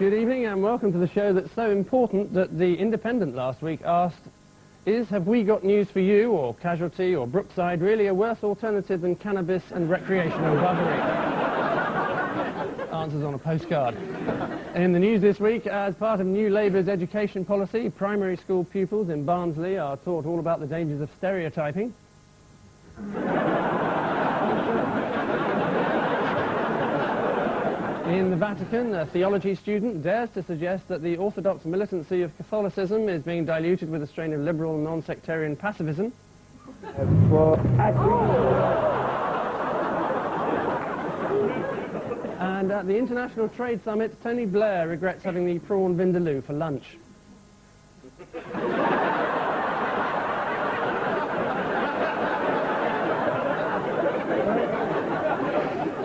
Good evening and welcome to the show that's so important that the Independent last week asked, have we got news for you, or Casualty, or Brookside, really a worse alternative than cannabis and recreational buggery? Answers on a postcard. In the news this week, as part of New Labour's education policy, primary school pupils in Barnsley are taught all about the dangers of stereotyping. In the Vatican, a theology student dares to suggest that the orthodox militancy of Catholicism is being diluted with a strain of liberal non-sectarian pacifism. And at the International Trade Summit, Tony Blair regrets having the prawn vindaloo for lunch.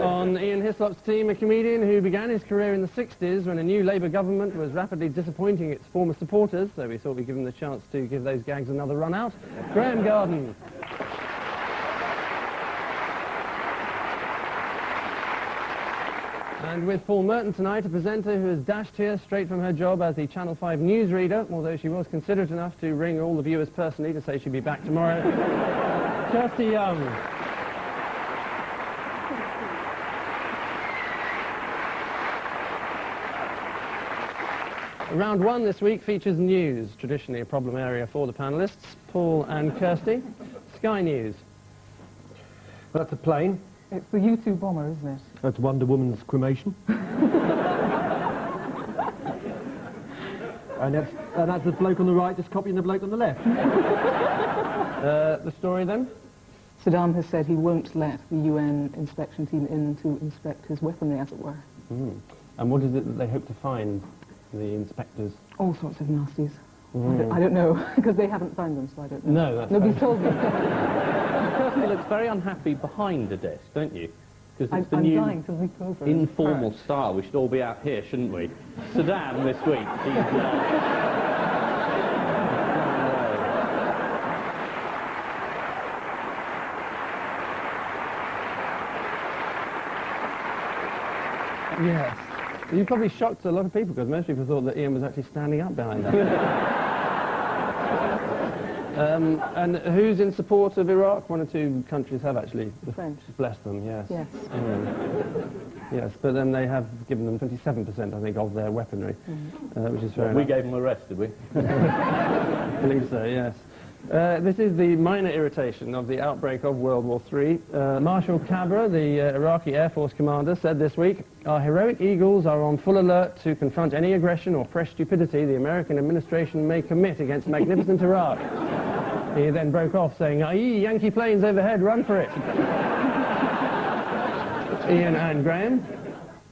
On Ian Hislop's team, a comedian who began his career in the 60s when a new Labour government was rapidly disappointing its former supporters, so we thought we'd give him the chance to give those gags another run out. Graeme Garden. And with Paul Merton tonight, a presenter who has dashed here straight from her job as the Channel 5 newsreader, although she was considerate enough to ring all the viewers personally to say she'd be back tomorrow. Kirsty Young. Round one this week features news, traditionally a problem area for the panellists, Paul and Kirsty. Sky News. Well, that's a plane. It's the U-2 bomber, isn't it? That's Wonder Woman's cremation. and that's the bloke on the right just copying the bloke on the left. The story then? Saddam has said he won't let the UN inspection team in to inspect his weaponry, as it were. Mm. And what is it that they hope to find, the inspectors? All sorts of nasties. I don't know, because they haven't found them, so I don't know. No, that's Nobody's told me. Kirsty looks very unhappy behind the desk, don't you? Because it's the I'm new dying to leap over. informal style. We should all be out here, shouldn't we? Saddam this week. Yes. You probably shocked a lot of people, because most people thought that Ian was actually standing up behind that. And who's in support of Iraq? One or two countries have actually. The French. Bless them, yes. Yes. Yes, but then they have given them 27%, I think, of their weaponry, which is fair enough. We gave them a rest, did we? I believe so, yes. This is the minor irritation of the outbreak of World War III. Marshal Cabra, the Iraqi Air Force commander, said this week, "Our heroic eagles are on full alert to confront any aggression or fresh stupidity the American administration may commit against magnificent Iraq." He then broke off saying, "Aye, Yankee planes overhead, run for it." Ian and Graeme.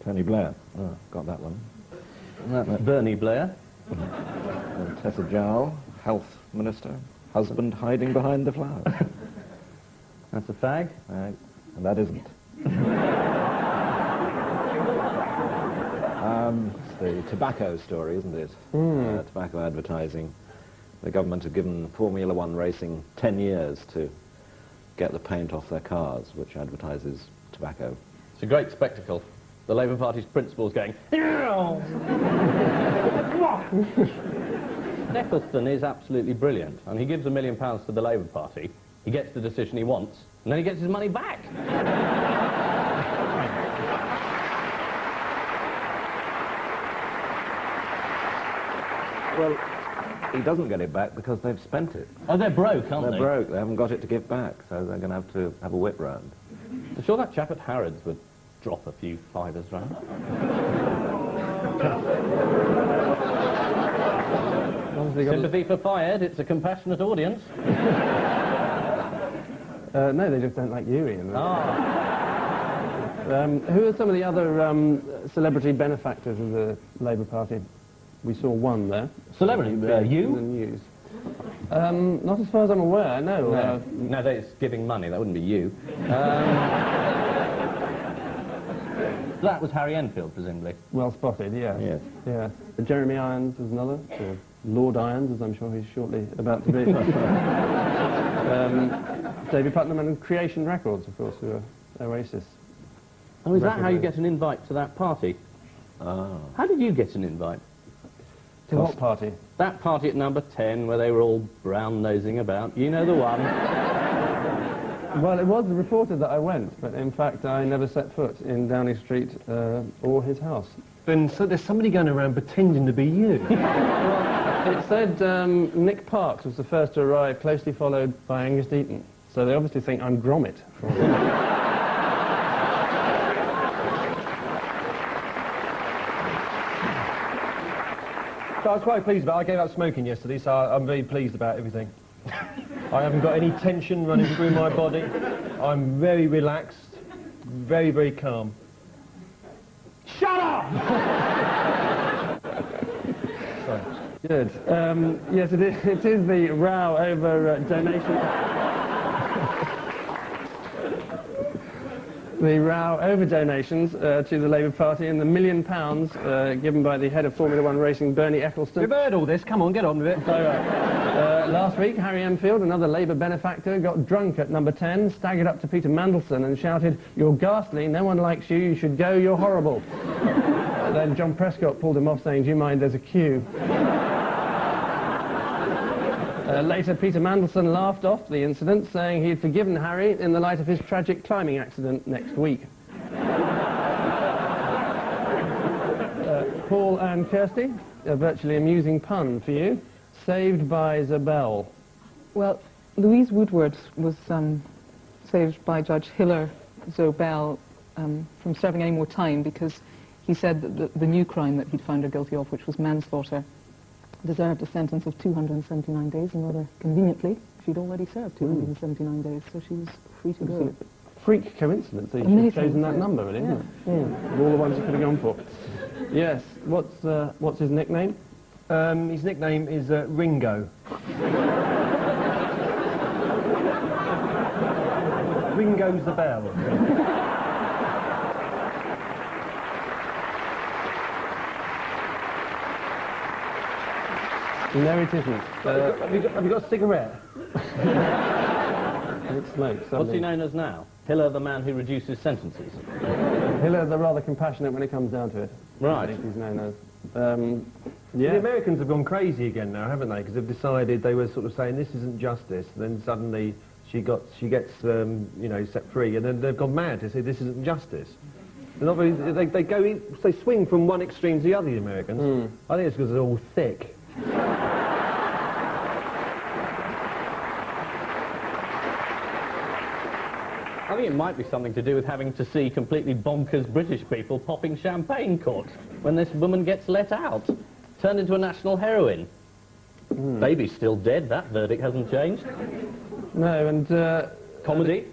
Tony Blair. Oh, got that one. Bernie Blair. Tessa Jowell, Health Minister. Husband hiding behind the flowers. That's a fag. And that isn't. It's the tobacco story, isn't it? Tobacco advertising. The government had given Formula One racing 10 years to get the paint off their cars, which advertises tobacco. It's a great spectacle. The Labour Party's principals going, Eccleston is absolutely brilliant, and he gives £1 million to the Labour Party, he gets the decision he wants, and then he gets his money back. Well, he doesn't get it back because they've spent it. Oh, they're broke, aren't they? They're broke, they haven't got it to give back, so they're going to have a whip round. I'm sure that chap at Harrods would drop a few fivers round. Sympathy for fired, it's a compassionate audience. No, they just don't like you, Ian. Ah. Who are some of the other celebrity benefactors of the Labour Party? We saw one there. Celebrity? In You? the news. Not as far as I'm aware, no. No, that's giving money, that wouldn't be you. That was Harry Enfield, presumably. Well spotted, yes. Yes. Yeah. Jeremy Irons is another. Lord Irons, as I'm sure he's shortly about to be. David Putnam and Creation Records, of course, who are Oasis. Oh, is that how you get an invite to that party? Ah. How did you get an invite? To what party? That party at number 10 where they were all brown-nosing about. You know the one. Well, it was reported that I went, but in fact I never set foot in Downing Street or his house. Then so there's somebody going around pretending to be you. It said Nick Parks was the first to arrive, closely followed by Angus Deaton. So they obviously think I'm Gromit. So I was quite pleased about it. I gave up smoking yesterday, so I'm very pleased about everything. I haven't got any tension running through my body. I'm very relaxed, very, very calm. Shut up! Sorry. Good. Yes, it is the row over donation. The row over donations to the Labour Party and the £1 million given by the head of Formula One racing, Bernie Eccleston. We've heard all this. Come on, get on with it. So, last week, Harry Enfield, another Labour benefactor, got drunk at number 10, staggered up to Peter Mandelson and shouted, "You're ghastly, no one likes you, you should go, you're horrible." Then John Prescott pulled him off saying, "Do you mind, there's a queue." Later, Peter Mandelson laughed off the incident, saying he'd forgiven Harry in the light of his tragic climbing accident next week. Paul and Kirsty, a virtually amusing pun for you. Saved by Zabel. Well, Louise Woodward was saved by Judge Hiller Zobel from serving any more time because he said that the new crime that he'd found her guilty of, which was manslaughter, deserved a sentence of 279 days, and rather conveniently, she'd already served 279 days, so she was free to go. Freak coincidence that you should have chosen that number, really, isn't it? Of all the ones you could have gone for. Yes. What's his nickname? His nickname is Ringo. Ringo's the bell. No, it isn't. Have you got a cigarette? It smokes. What's he known as now? Hiller, the man who reduces sentences. Hiller, the rather compassionate when it comes down to it. Right. I think he's known as. Yeah. The Americans have gone crazy again now, haven't they? Because they've decided they were sort of saying this isn't justice. And then suddenly she gets you know, set free, and then they've gone mad to say this isn't justice. They're not very, they swing from one extreme to the other, the Americans. I think it's because they're all thick. I think it might be something to do with having to see completely bonkers British people popping champagne corks when this woman gets let out. Turned into a national heroine. Baby's still dead, that verdict hasn't changed. No, and... Comedy?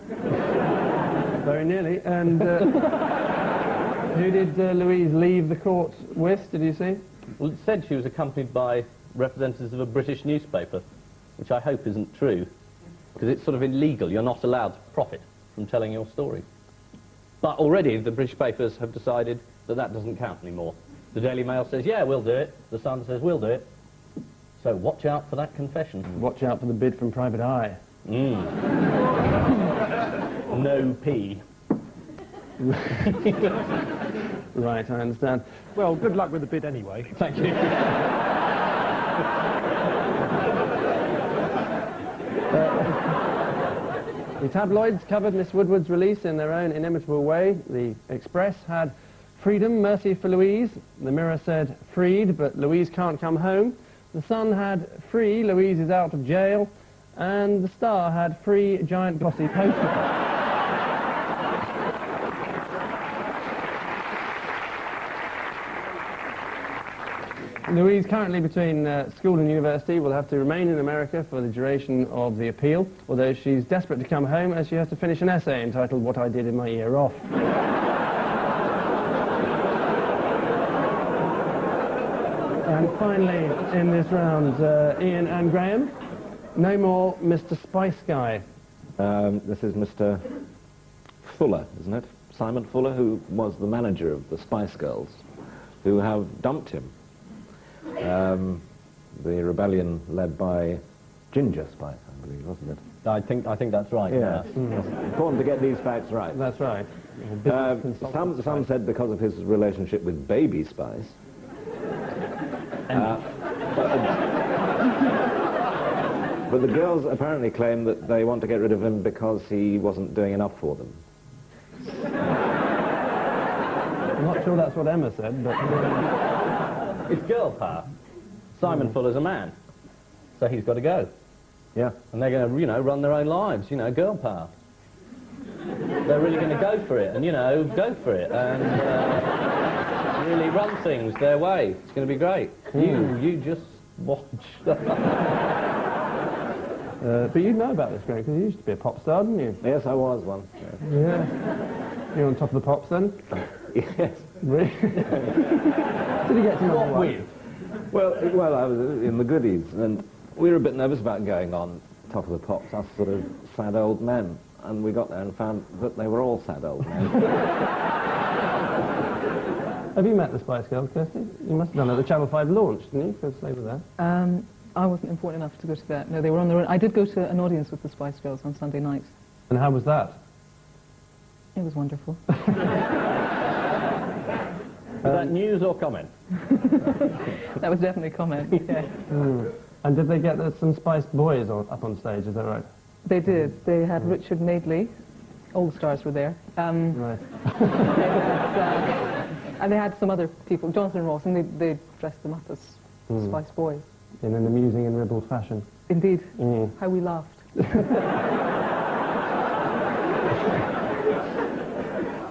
Very nearly. And who did Louise leave the court with, did you see? Well, it said she was accompanied by representatives of a British newspaper, which I hope isn't true, because it's sort of illegal. You're not allowed to profit from telling your story. But already the British papers have decided that that doesn't count anymore. The Daily Mail says, yeah, we'll do it. The Sun says, we'll do it. So watch out for that confession. Watch out for the bid from Private Eye. No P. Right, I understand. Well, good luck with the bid anyway. Thank you. The tabloids covered Miss Woodward's release in their own inimitable way. The Express had freedom, mercy for Louise. The Mirror said freed, but Louise can't come home. The Sun had free, Louise is out of jail. And the Star had free, giant glossy poster. Louise, currently between school and university, will have to remain in America for the duration of the appeal, although she's desperate to come home as she has to finish an essay entitled What I Did in My Year Off. And finally, in this round, Ian and Graeme, no more Mr. Spice Guy. This is Mr. Fuller, isn't it? Simon Fuller, who was the manager of the Spice Girls, who have dumped him. The rebellion led by Ginger Spice, I believe, wasn't it? I think that's right. Yeah. It's important to get these facts right. That's right. Some said because of his relationship with Baby Spice. But the girls apparently claim that they want to get rid of him because he wasn't doing enough for them. I'm not sure that's what Emma said, but... It's girl power. Simon Fuller's a man, so he's got to go. Yeah. And they're going to, you know, run their own lives, you know, girl power. They're really going to go for it, and, you know, go for it, and really run things their way. It's going to be great. You just watch. But you know about this, Graeme, because you used to be a pop star, didn't you? Yes, I was one. Yeah. You're on top of the pops then? Yes. Really? Did you get to number one? Well, I was in the goodies, and we were a bit nervous about going on top of the pops, us sort of sad old men. And we got there and found that they were all sad old men. Have you met the Spice Girls, Kirsty? You must have done it at the Channel 5 launch, didn't you? Because they were there. I wasn't important enough to go to that. No, they were on their own. I did go to an audience with the Spice Girls on Sunday nights. And how was that? It was wonderful. Was that news or comment? That was definitely comment, yeah. And did they get some Spice Boys up on stage, is that right? They did. They had Richard Madeley. All the stars were there. Right. And they had some other people, Jonathan Ross, and they dressed them up as Spice Boys. In an amusing and ribald fashion. Indeed. How we laughed.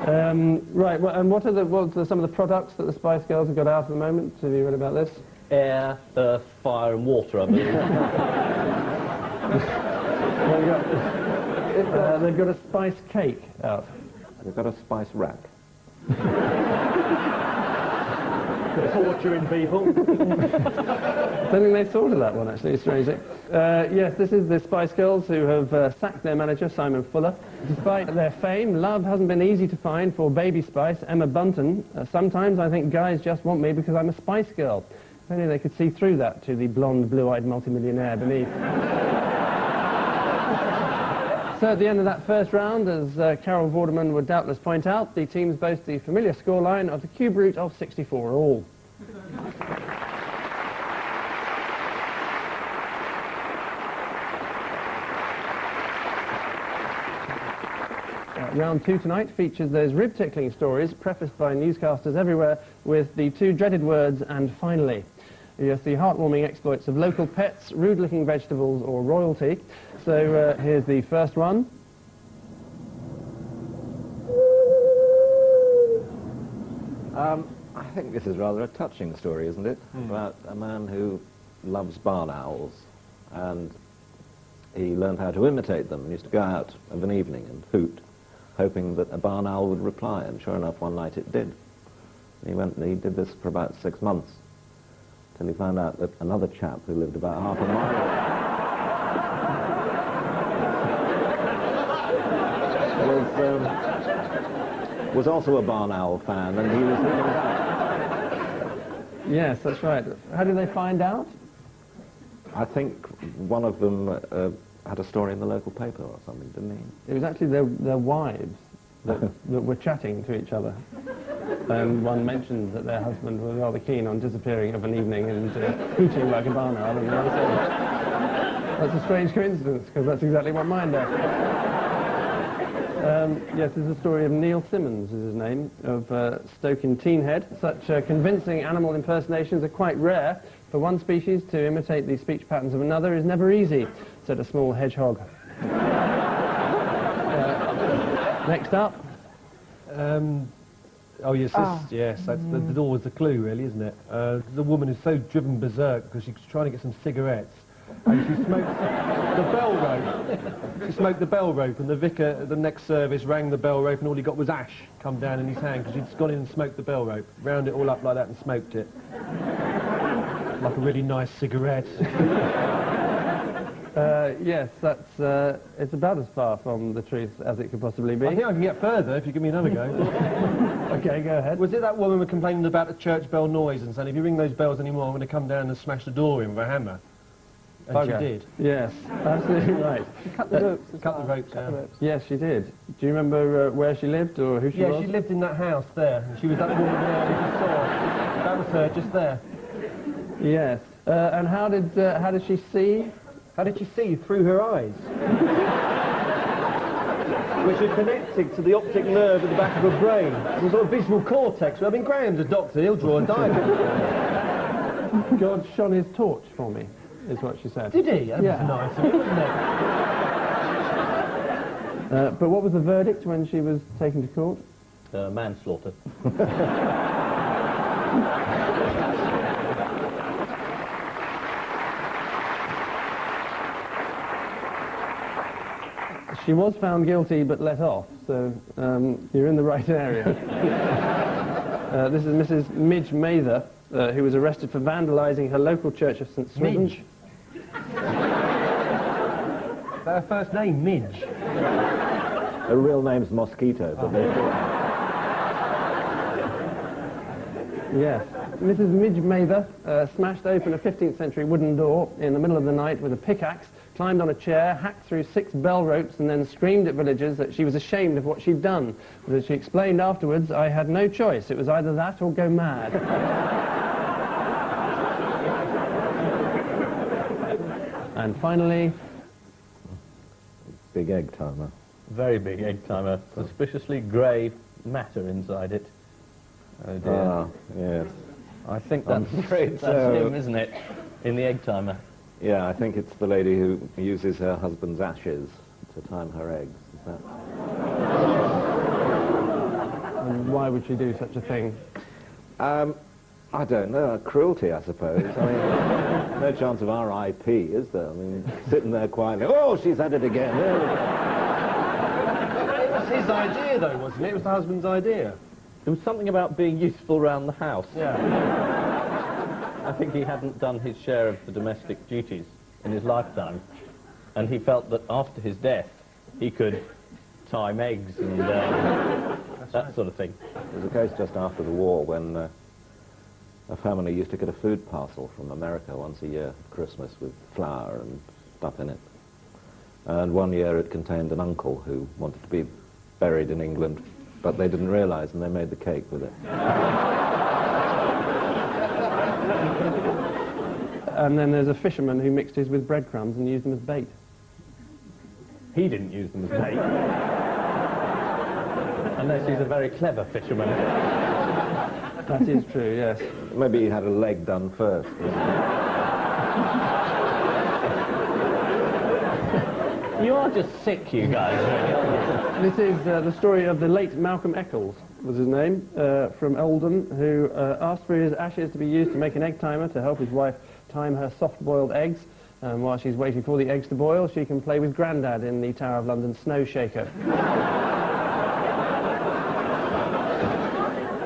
Right, well, and what are some of the products that the Spice Girls have got out at the moment? Have you read about this? Air, earth, fire and water, I believe. They've got a spice cake out. They've got a spice rack. Torturing people. I don't think they've thought of that one, actually, strangely. Yes, this is the Spice Girls who have sacked their manager, Simon Fuller. Despite their fame, love hasn't been easy to find for Baby Spice, Emma Bunton. Sometimes I think guys just want me because I'm a Spice Girl. If only they could see through that to the blonde, blue-eyed multimillionaire beneath. So at the end of that first round, as Carol Vorderman would doubtless point out, the teams boast the familiar scoreline of the cube root of 64 all. Round 2 tonight features those rib-tickling stories prefaced by newscasters everywhere with the two dreaded words, "and finally." Yes, the heartwarming exploits of local pets, rude-looking vegetables or royalty. So here's the first one. I think this is rather a touching story, isn't it? About a man who loves barn owls, and he learned how to imitate them and used to go out of an evening and hoot, hoping that a barn owl would reply, and sure enough, one night it did. And he went and he did this for about 6 months, till he found out that another chap who lived about half a mile was also a barn owl fan, and he was living back. Yes, that's right. How did they find out? I think one of them had a story in the local paper or something, didn't he? It was actually their wives that were chatting to each other. And one mentioned that their husband was rather keen on disappearing of an evening and hooting like a barn owl, and the other said, "That's a strange coincidence, because that's exactly what mine does." Yes, this is the story of Neil Simmons, is his name, of Stoke-in-Teenhead. Such convincing animal impersonations are quite rare. For one species to imitate the speech patterns of another is never easy, said a small hedgehog. Next up. Oh yes, that's always the clue, really, isn't it? The woman is so driven berserk because she's trying to get some cigarettes, and she smoked the bell rope. She smoked the bell rope, and the vicar at the next service rang the bell rope, and all he got was ash come down in his hand because he'd gone in and smoked the bell rope, round it all up like that and smoked it, like a really nice cigarette. Yes, that's it's about as far from the truth as it could possibly be. I think I can get further if you give me another go. Okay, go ahead. Was it that woman who complaining about the church bell noise and saying, if you ring those bells anymore, I'm going to come down and smash the door in with a hammer? And she Bugger. did. Yes, absolutely right. Cut the ropes as cut the well. ropes Cut out. the ropes. Yes, she did. Do you remember where she lived or who she was? Yeah, she lived in that house there, and she was that woman there we just saw. That was her, just there. Yes. And how did she see? How did she see? Through her eyes. Which are connected to the optic nerve at the back of her brain. Some sort of visual cortex. I mean, Graham's a doctor, he'll draw a diagram. God shone his torch for me, is what she said. Did he? That Yeah. was nice of him, wasn't it? But what was the verdict when she was taken to court? Manslaughter. She was found guilty but let off, so you're in the right area. This is Mrs. Midge Mather, who was arrested for vandalising her local church of St. Swithin. Midge. Is that her first name, Midge? Her real name's Mosquito, but they Yes. Mrs. Midge Mather smashed open a 15th century wooden door in the middle of the night with a pickaxe, climbed on a chair, hacked through 6 bell ropes, and then screamed at villagers that she was ashamed of what she'd done. But as she explained afterwards, I had no choice. It was either that or go mad. And finally... big egg timer. Very big egg timer. Suspiciously grey matter inside it. Oh dear. Ah, yes. I think that's so- him, isn't it? In the egg timer. Yeah, I think it's the lady who uses her husband's ashes to time her eggs. Is that... And why would she do such a thing? I don't know. Cruelty, I suppose. I mean, no chance of RIP, is there? I mean, sitting there quietly. Oh, she's at it again. There we go. It was his idea, though, wasn't it? It was the husband's idea. There was something about being useful around the house. Yeah. I think he hadn't done his share of the domestic duties in his lifetime, and he felt that after his death he could time eggs and that sort of thing. There was a case just after the war when a family used to get a food parcel from America once a year at Christmas with flour and stuff in it. And one year it contained an uncle who wanted to be buried in England, but they didn't realise, and they made the cake with it. And then there's a fisherman who mixed his with breadcrumbs and used them as bait. He didn't use them as bait. Unless he's a very clever fisherman. That is true, yes. Maybe he had a leg done first. You are just sick, you guys, really. This is the story of the late Malcolm Eccles, was his name, from Oldham, who asked for his ashes to be used to make an egg timer to help his wife time her soft-boiled eggs. While she's waiting for the eggs to boil, she can play with Grandad in the Tower of London snow shaker.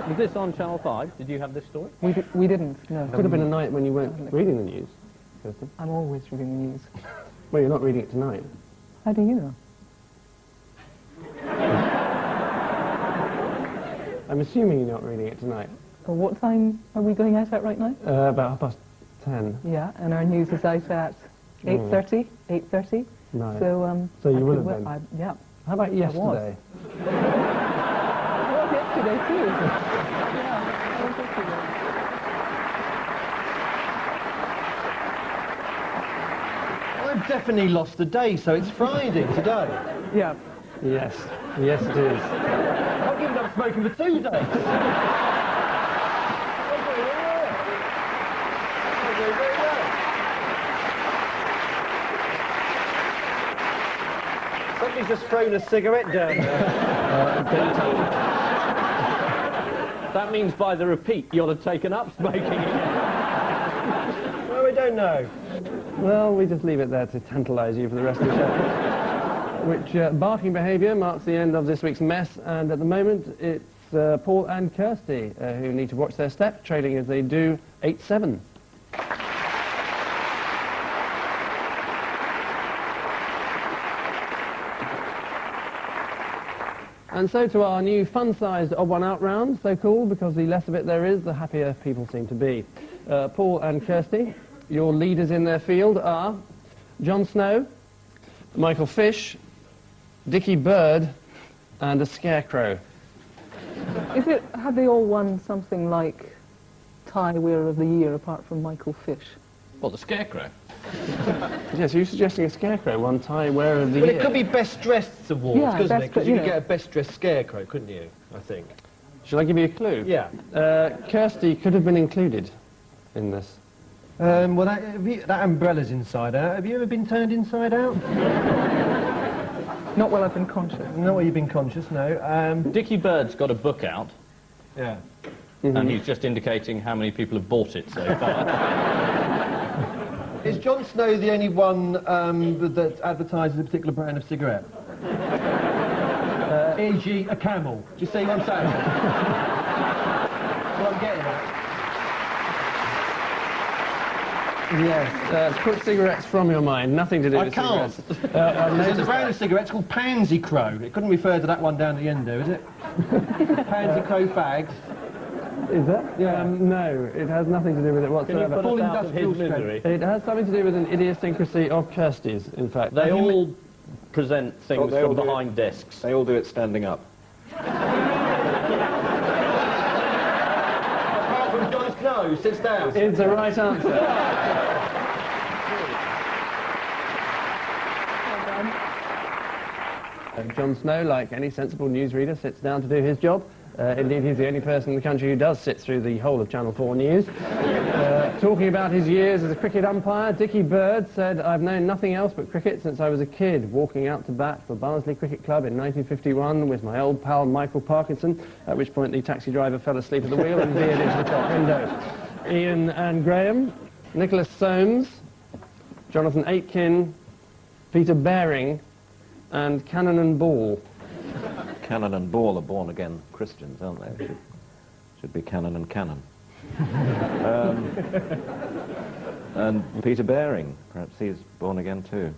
Was this on Channel 5? Did you have this story? We didn't, no. Could have been a night when you weren't reading the news, Kirsty. I'm always reading the news. Well, you're not reading it tonight. How do you know? I'm assuming you're not reading it tonight. Well, what time are we going out at right now? About 10:30. Yeah, and our news is out at 8:30. 8:30. Right. So, So you I will could have wi- been. yeah. How about yesterday? I was yesterday too. Yeah, I was yesterday. I've definitely lost a day, so it's Friday today. Yeah. Yes. Yes, it is. I've given up smoking for 2 days. Somebody's just thrown a cigarette down there. That means by the repeat you'll have taken up smoking again. Well, we don't know. Well, we just leave it there to tantalise you for the rest of the show. Which barking behaviour marks the end of this week's mess, and at the moment it's Paul and Kirsty who need to watch their step, trailing as they do 8-7. And so to our new fun-sized odd one out round, so called because the less of it there is, the happier people seem to be. Paul and Kirsty, your leaders in their field are Jon Snow, Michael Fish, Dickie Bird, and a scarecrow. Have they all won something like Tie Wearer of the Year apart from Michael Fish? Well, the Scarecrow. Yes, you're suggesting a scarecrow, one tie wearer of the Well, year. it could be Best Dressed Awards, Yeah, couldn't it? best- Because you you could know. get a Best Dressed Scarecrow, couldn't you, I think? Shall I give you a clue? Yeah. Kirsty could have been included in this. Well, that umbrella's inside out. Have you ever been turned inside out? Not while I've been conscious. Not while you've been conscious, no. Dickie Bird's got a book out, Yeah. and he's just indicating how many people have bought it so far. Is Jon Snow the only one that advertises a particular brand of cigarette? E.g. a Camel. Do you see what I'm saying? What I'm getting at? Yes, put cigarettes from your mind, nothing to do I with can't. cigarettes. There's a brand of cigarettes called Pansy Crow. It couldn't refer to that one down at the end there, is it? Pansy Crow fags. Is that? Yeah. No, it has nothing to do with it Can you whatsoever. put Full us out of his industrial misery? It has something to do with an idiosyncrasy of Kirsty's, in fact. They all present things they all from do it. behind desks. They all do it standing up. Apart from Jon Snow, sits down. It's the right answer. Jon Snow, like any sensible newsreader, sits down to do his job. Indeed, he's the only person in the country who does sit through the whole of Channel 4 News. Talking about his years as a cricket umpire, Dickie Bird said, "I've known nothing else but cricket since I was a kid, walking out to bat for Barnsley Cricket Club in 1951 with my old pal Michael Parkinson, at which point the taxi driver fell asleep at the wheel and veered into the top window." Ian and Graeme, Nicholas Soames, Jonathan Aitken, Peter Baring, and Cannon and Ball. Cannon and Ball are born-again Christians, aren't they? Should be Cannon and Cannon. And Peter Baring, perhaps he's born again too.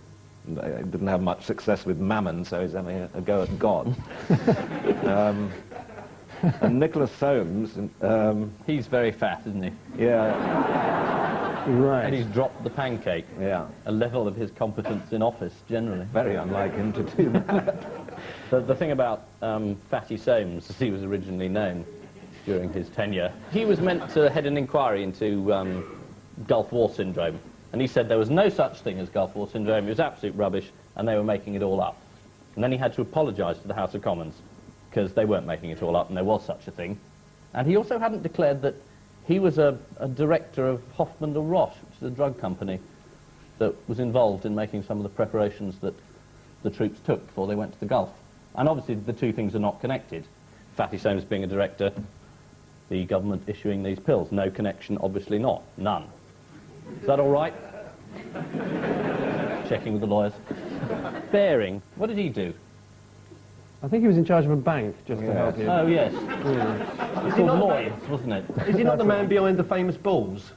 He didn't have much success with Mammon, so he's having a go at God. And Nicholas Soames, He's very fat, isn't he? yeah, And he's dropped the pancake, yeah, a level of his competence in office generally. very unlike him to do that. The thing about Fatty Soames, as he was originally known during his tenure, he was meant to head an inquiry into Gulf War syndrome, and he said there was no such thing as Gulf War syndrome, it was absolute rubbish, and they were making it all up. And then he had to apologise to the House of Commons, because they weren't making it all up, and there was such a thing. And he also hadn't declared that he was a director of Hoffman de Roche, which is a drug company that was involved in making some of the preparations that the troops took before they went to the Gulf. And obviously the two things are not connected. Fatty Soames being a director, the government issuing these pills. No connection, obviously not. None. Is that all right? Checking with the lawyers. Baring, what did he do? I think he was in charge of a bank, just to help you. Oh, yes. It's called Lloyd's, wasn't it? Is he not the man behind the famous balls?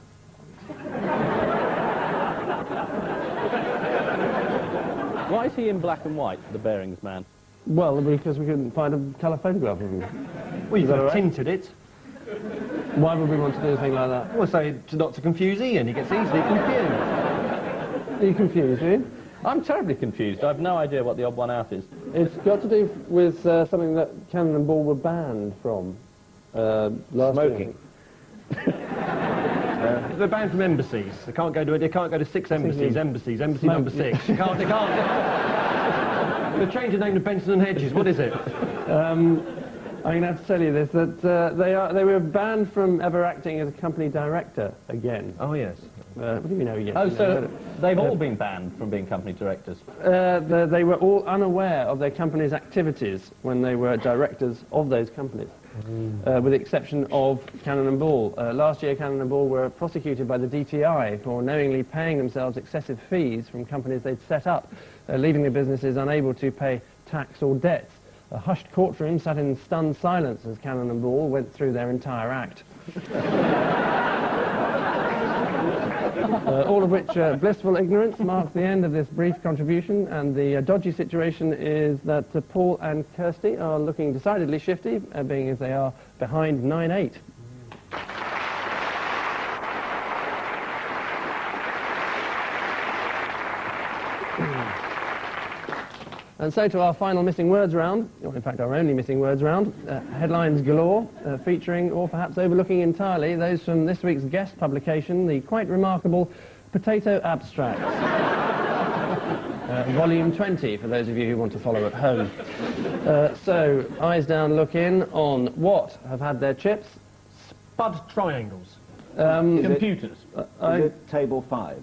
Why is he in black and white, the Barings man? Well, because we couldn't find a colour photograph of him. Well, you Is that could all have right? tinted it. Why would we want to do a thing like that? Well, say, not to confuse Ian, he gets easily confused. Are you confused, Ian? I'm terribly confused. I have no idea what the odd one out is. It's got to do with something that Cannon and Ball were banned from last Smoking. They're banned from embassies. They can't go to 6 embassies, embassy number 6. They can't. They've changed the name to Benson and Hedges. What is it? I'm going to have to tell you this, that they were banned from ever acting as a company director again. Oh, yes. What do you know? Yes, Oh, you know, so they've all been banned from being company directors. they were all unaware of their company's activities when they were directors of those companies, with the exception of Cannon and Ball. Last year, Cannon and Ball were prosecuted by the DTI for knowingly paying themselves excessive fees from companies they'd set up, leaving the businesses unable to pay tax or debts. A hushed courtroom sat in stunned silence as Cannon and Ball went through their entire act. All of which blissful ignorance marks the end of this brief contribution, and the dodgy situation is that Paul and Kirsty are looking decidedly shifty, being as they are behind 9-8. And so to our final missing words round, or in fact our only missing words round, headlines galore, featuring or perhaps overlooking entirely those from this week's guest publication, the quite remarkable Potato Abstracts. Volume 20, for those of you who want to follow at home. So, eyes down, look in on what have had their chips. Spud triangles. Computers. Is it table 5?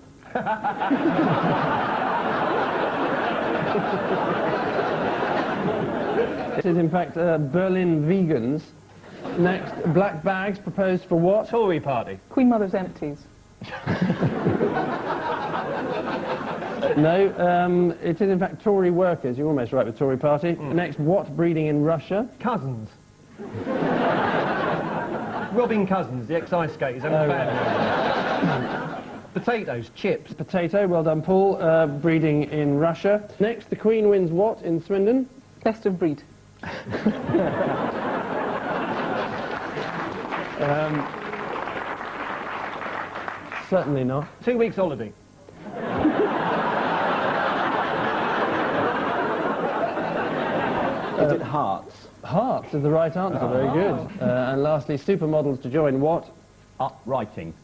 It is in fact Berlin vegans. Next, black bags proposed for what? Tory party. Queen Mother's empties. No, it is in fact Tory workers. You're almost right with Tory party. Next, what breeding in Russia? Cousins. Robbing Cousins, the ex-ice skaters. Potatoes, chips. Potato, well done Paul, breeding in Russia. Next, the Queen wins what in Swindon? Best of breed. Certainly not. 2 weeks holiday. Is it hearts? Hearts is the right answer, very good. And lastly, supermodels to join what? Upwriting.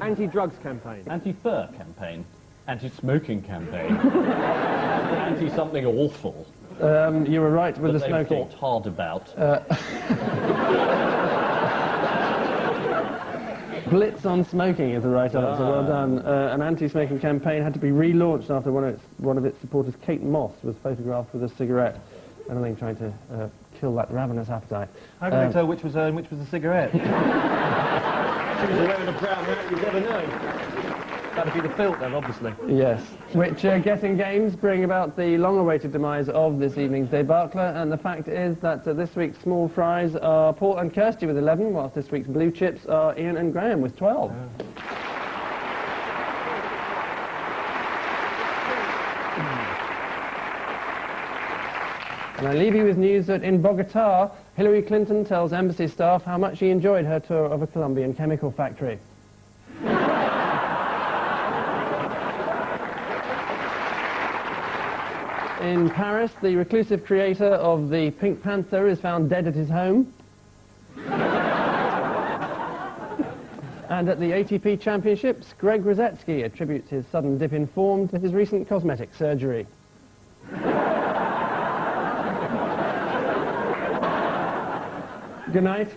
Anti-drugs campaign. Anti-fur campaign. Anti-smoking campaign. Anti-something awful. You were right with the they've smoking. thought hard about. Blitz on smoking is the right answer. Well done. An anti-smoking campaign had to be relaunched after one of its supporters, Kate Moss, was photographed with a cigarette. Everything trying to kill that ravenous appetite. How can they tell which was a cigarette? She was wearing a brown hat, you never know. That'd be the filter, then, obviously. Yes. Which guessing games bring about the long-awaited demise of this evening's debacle, and the fact is that this week's small fries are Paul and Kirsty with 11, whilst this week's blue chips are Ian and Graeme with 12. And I leave you with news that in Bogota, Hillary Clinton tells embassy staff how much she enjoyed her tour of a Colombian chemical factory. In Paris, the reclusive creator of the Pink Panther is found dead at his home. And at the ATP Championships, Greg Rosetsky attributes his sudden dip in form to his recent cosmetic surgery. Good night.